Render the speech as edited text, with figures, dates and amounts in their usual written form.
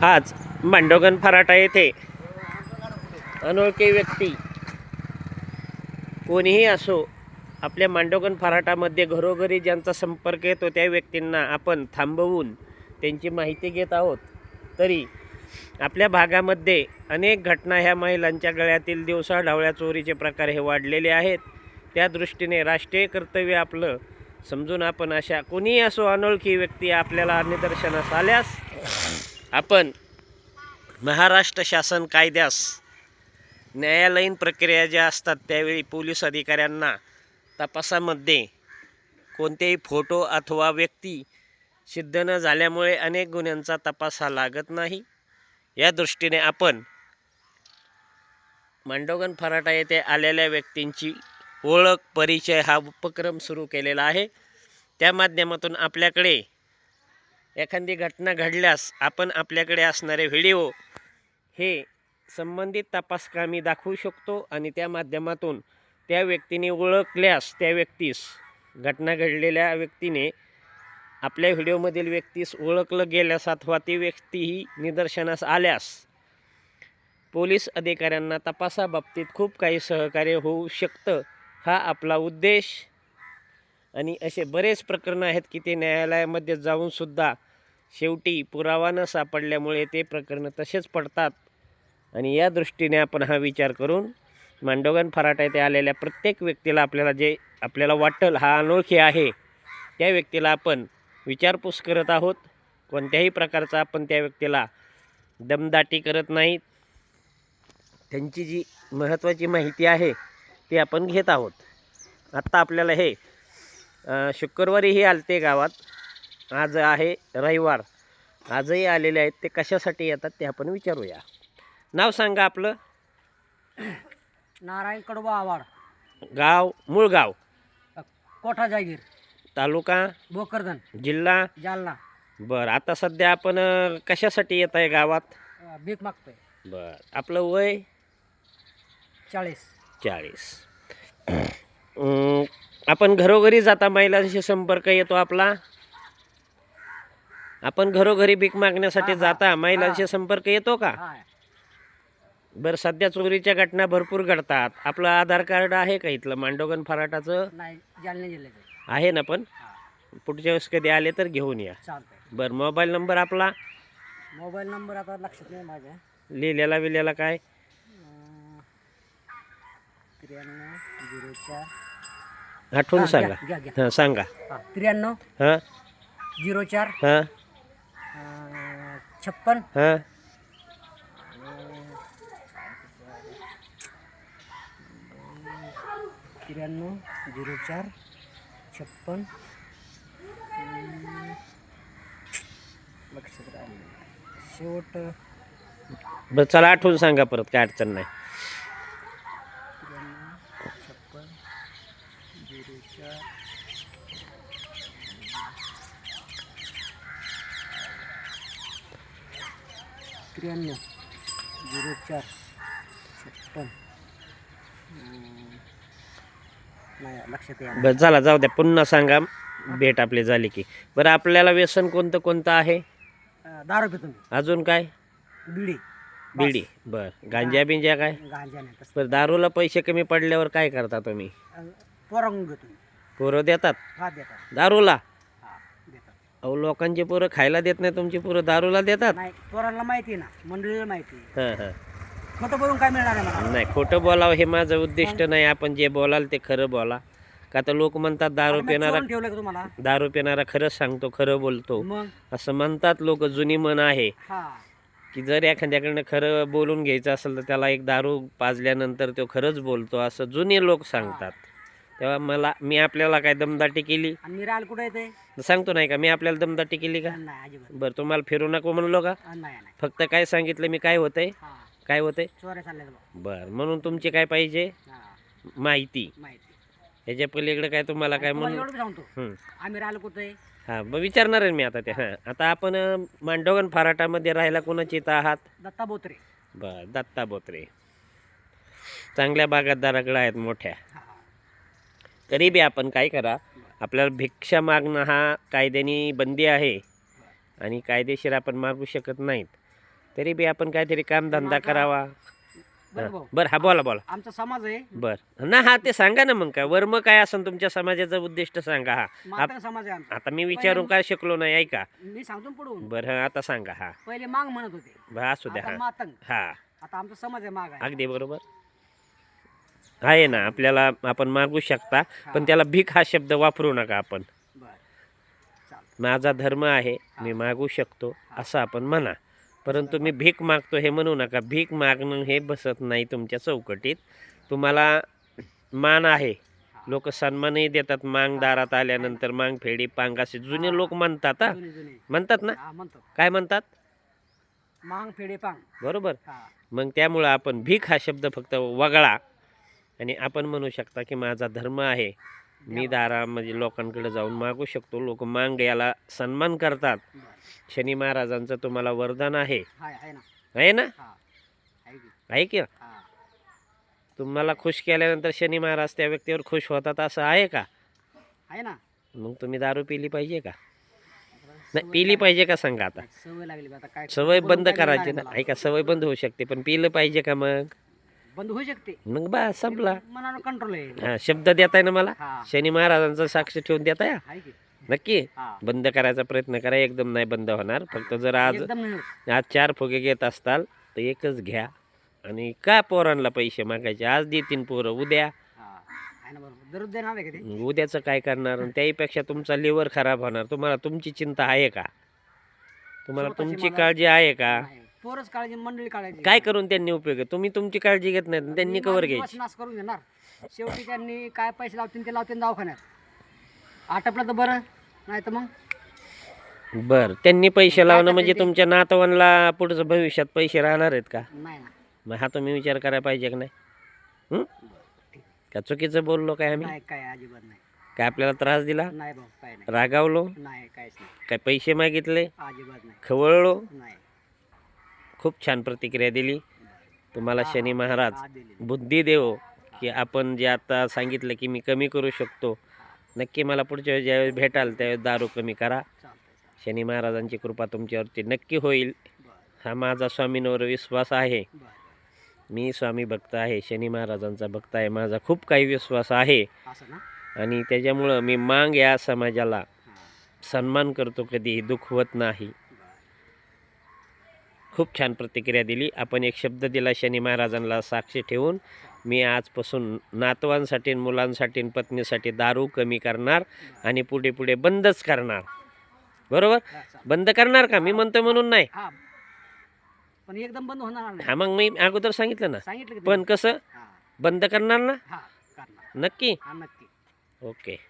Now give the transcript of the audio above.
आज मांडोगण फराटा येथे अनोळखी व्यक्ती कोणीही असो आपल्या मांडोगण फराटामध्ये घरोघरी ज्यांचा संपर्क येतो त्या व्यक्तींना आपण थांबवून त्यांची माहिती घेत आहोत। तरी आपल्या भागामध्ये अनेक घटना ह्या महिलांच्या गळ्यातील दिवसाढवळ्या चोरीचे प्रकार हे वाढलेले आहेत। त्या दृष्टीने राष्ट्रीय कर्तव्य आपलं समजून आपण अशा कोणीही असो अनोळखी व्यक्ती आपल्याला निदर्शनास आल्यास आपण महाराष्ट्र शासन कायद्यास न्यायालयीन प्रक्रिया ज्या असतात त्यावेळी पोलीस अधिकाऱ्यांना तपासामध्ये कोणतेही फोटो अथवा व्यक्ती सिद्ध न झाल्यामुळे अनेक गुन्ह्यांचा तपास हा लागत नाही। या दृष्टीने आपण मांडोगण फराटा येथे आलेल्या व्यक्तींची ओळख परिचय हा उपक्रम सुरू केलेला आहे। त्या माध्यमातून आपल्याकडे एखादी घटना घडल्यास आपण आपल्याकडे असणारे व्हिडिओ हे संबंधित तपासकामी दाखवू शकतो आणि त्या माध्यमातून त्या व्यक्तीने ओळखल्यास त्या व्यक्तीस घटना घडलेल्या व्यक्तीने आपल्या व्हिडिओमधील व्यक्तीस ओळखलं गेल्यास अथवा ती व्यक्तीही निदर्शनास आल्यास पोलीस अधिकाऱ्यांना तपासाबाबतीत खूप काही सहकार्य होऊ शकतं। हा आपला उद्देश आणि असे बरेच प्रकरणं आहेत की ते न्यायालयामध्ये जाऊनसुद्धा शेवटी पुरावा न सापडल्यामुळे ते प्रकरणं तसेच पडतात। आणि या दृष्टीने आपण हा विचार करून मांडोगण फराटा येथे आलेल्या प्रत्येक व्यक्तीला आपल्याला वाटेल हा अनोळखी आहे त्या व्यक्तीला आपण विचारपूस करत आहोत। कोणत्याही प्रकारचा आपण त्या व्यक्तीला दमदाटी करत नाहीत। त्यांची जी महत्त्वाची माहिती आहे ती आपण घेत आहोत। आत्ता आपल्याला हे शुक्रवारीही आलते गावात, आज आहे रविवार, आजही आलेले आहेत। ते कशासाठी येतात ते आपण विचारूया। नाव सांगा आपलं। नारायण कडबा आवाड, गाव मूळ गाव कोठा जागीर, तालुका भोकरदन, जिल्हा जालना। बरं, आता सध्या आपण कशासाठी येत आहे गावात? भीक मागतोय। बरं, आपलं वय 40। आपण घरोघरी जाता, महिलांशी संपर्क येतो आपला? आपण घरोघरी भीक मागण्यासाठी जाता, महिलांशी संपर्क येतो का? बरं, सध्या चोरीच्या घटना भरपूर घडतात। आपलं आधार कार्ड आहे का इथलं मांडोगण फराटाचं? नाही, जालना जिल्ह्याचं आहे ना? पण पुढच्या वेळेस कधी आले तर घेऊन या। चालतंय। बरं, मोबाईल नंबर आपला? मोबाईल नंबर आता लक्षात नाही माझ्या। लिहिलेला काय? 9304 आठवून सांगा। हां, सांगा। 93 हां 04 हां 56 हां 93 04 56 लक्षात राहिलं शेवट। बरं, चला आठवून सांगा परत, काय अडचण नाही। 93 56 04 93 04 56 नाही लक्षात या। बरं, चला जाऊ द्या, पुन्हा सांगा, भेट आपली झाली की। बरं, आपल्याला व्यसन कोणतं आहे? दारू पितो मी। अजून काय? बिडी। बिडी। बरं, गांजा बिंजा काय? गांजा नाही तसं। बरं, दारूला पैसे कमी पडल्यावर काय करता तुम्ही? पोरांग घेतो मी। पोरं देतात हा देतात। दारूला? हा देतात। अहो, लोकांची पोरं खायला देत नाही, तुमची पोरं दारूला देतात? नाही, पोरांना माहिती आहे ना, मंडळीला माहिती आहे। हां हां खोटं बोलून काय मिळणार आहे मला? नाही, खोटं बोलावं हे माझं उद्दिष्ट नाही। आपण जे बोलाल ते खरं बोला। का तर लोक म्हणतात दारू पिणारा ठेवलं का तुम्हाला? दारू पिणारा खरंच सांगतो, खरं बोलतो मग असं म्हणतात लोक। जुनी म्हण आहे हा की जर एखाद्याकडनं खरं बोलून घ्यायचं असेल तर त्याला एक दारू पाजल्यानंतर तो खरंच बोलतो, असं जुनी लोक सांगतात। तेव्हा मी आपल्याला काय दमदाटी केली? आणि मी राहायला कुठे येते सांगतो नाही का, मी आपल्याला दमदाटी केली का? नाही अजिबात बरं, तुम्हाला फिरू नको म्हणलो का? नाही नाही। फक्त काय सांगितलं मी, काय होतंय हा काय होतंय? चोऱ्या चालल्या बा। बरं, म्हणून तुमची काय पाहिजे? हा माहिती। माहिती। ह्याच्या पलीकडे काय तुम्हाला काय तुम्हाला म्हणून? एवढं सांगतो, आम्ही राहिलो कुठे? हां, मग विचारणार आहे मी आता ते। हां, आता आपण मांडोगण फराटामध्ये राहायला कोणाची इथं आहात? दत्ता बोत्रे। बरं, दत्ता बोत्रे चांगल्या बागायतदाराकडे आहेत मोठ्या। हा तरी बी आपण काय करा, आपल्याला भिक्षा मागणं हा कायद्याने बंदी आहे आणि कायदेशीर आपण मागू शकत नाहीत। तरी बी आपण काहीतरी कामधंदा माझा- करावा. बरं भाऊ, बरं, हा बोला बोला. आमचा समाज आहे बरं ना, हा ते सांगा ना मग काय वर्म काय असेल तुमच्या समाजाचं उद्दिष्ट सांगा. हा मातंग समाज आहे आमचा. आता मी विचारून काय शिकलो नाही ऐका. मी सांगतो ना पुढून. बरं हा, आता सांगा. हा पहिले मांग म्हणत होते, बरं, असू द्या. आता हा मातंग. हा आता आमचा समाज आहे माग आहे. अगदी बरोबर आहे ना. आपल्याला आपण मागू शकता, पण त्याला भीक हा शब्द वापरू नका आपण. बरं चालतं. माझा धर्म आहे, मी मागू शकतो असं आपण म्हणा. परंतु मी भीक मागतो हे म्हणू नका. भीक मागणं हे बसत नाही तुमच्या चौकटीत. तुम्हाला मान आहे, लोक सन्मानही देतात. मांग दारात आल्यानंतर मांग फेडी पांग असे जुने लोक म्हणतात. हा जुने जुने म्हणतात ना. हा म्हणतो. काय म्हणतात? मांग फेडे पांग. बरोबर. हा मग त्यामुळं आपण भीक हा शब्द फक्त वगळा आणि आपण म्हणू शकता की माझा धर्म आहे, मी दारामध्ये लोकांकडे जाऊन मागू शकतो. लोक मांग याला सन्मान करतात. बरं. शनी महाराजांचं तुम्हाला वरदान आहे, आहे ना. आहे ना? हा आहे की. आहे की. हा तुम्हाला खुश केल्यानंतर शनी महाराज त्या व्यक्तीवर खुश होतात असं आहे का? आहे ना. मग तुम्ही दारू पिली पाहिजे का? नाही पिली पाहिजे का सांगा. आता सवय लागली बा, आता काय सवय बोलून बंद काय करायची मिळणार ना. मला? ऐका, सवय बंद होऊ शकते पण पिलं पाहिजे का? मग बंद होऊ शकते. मग बा संपला. मनावर कंट्रोल आहे. हा शब्द देताय ना मला. हा शनी महाराजांचा साक्ष ठेवून देताय. आहे की. नक्की हा बंद करायचा प्रयत्न करा. एकदम नाही बंद होणार. फक्त जर आज एकदम नाही होत. 4 फुगे घेत असताल तर एकच घ्या. आणि का पोरांना पैसे मागायचे? आज देतीन पोरं, उद्या हा आहे ना. बरोबर. दररोज देणार आहे का ते? उद्याचं काय करणार? आणि त्याहीपेक्षा तुमचा लिव्हर खराब होणार. तुम्हाला तुमची चिंता आहे का? तुम्हाला स्वतःची तुमची मला- काळजी आहे का? नाही. पोरच काळजी, मंडळी काळजी. काय करून त्यांनी उपयोग आहे? तुम्ही तुमची काळजी घेत नाही, त्यांनी मी कवर माझा घ्यायची. दिवस नाश करून घेणार. शेवटी त्यांनी काय पैसे लावतील ते लावतील दवाखान्यात. आटपलं तर बरं, नाही तर मग बर, त्यांनी पैसे लावणं करता म्हणजे ते? तुमच्या नातवांना पुढचं भविष्यात पैसे राहणार आहेत का? नाही ना. मग हा तुम्ही विचार करायला पाहिजे की नाही? हं? ठीक. का चुकीचं बोललो काय आम्ही? नाही काय अजिबात नाही. काय आपल्याला त्रास दिला? नाही भाऊ, काय नाही. रागावलो? नाही काहीच नाही. काय पैसे मागितले? अजिबात नाही. खवळलो? नाही. खूप छान प्रतिक्रिया दिली. तुम्हाला हा, शनी महाराज हा, दिली. बुद्धी देव की आपण जे आता सांगितलं की मी कमी करू शकतो. नक्की मला पुढच्या वेळेस ज्यावेळेस भेटाल त्यावेळेस दारू कमी करा. चालतंय. शनी महाराजांची कृपा तुमच्यावरती नक्की होईल. बरं हा माझा स्वामींवर विश्वास आहे. बरं. मी स्वामी भक्त आहे, शनी महाराजांचा भक्त आहे. माझा खूप काही विश्वास आहे असं ना. आणि त्याच्यामुळं मी मांग या समाजाला हा. सन्मान करतो, कधीही दुखवत नाही. बरं. खूप छान प्रतिक्रिया दिली. आपण एक शब्द दिला शनी महाराजांना साक्षी ठेवून. मी आजपासून नातवांसाठी, मुलांसाठी, पत्नीसाठी दारू कमी करणार आणि पुढे पुढे बंदच करणार. बरोबर? बरं, चालेल. बंद करणार का? मी म्हणतो म्हणून नाही. हा पण एकदम बंद होणार नाही. हा मग मी अगोदर सांगितलं ना. सांगितलं की पण कसं हा बंद करणार ना? हा करणार. नक्की. हा नक्की. ओके.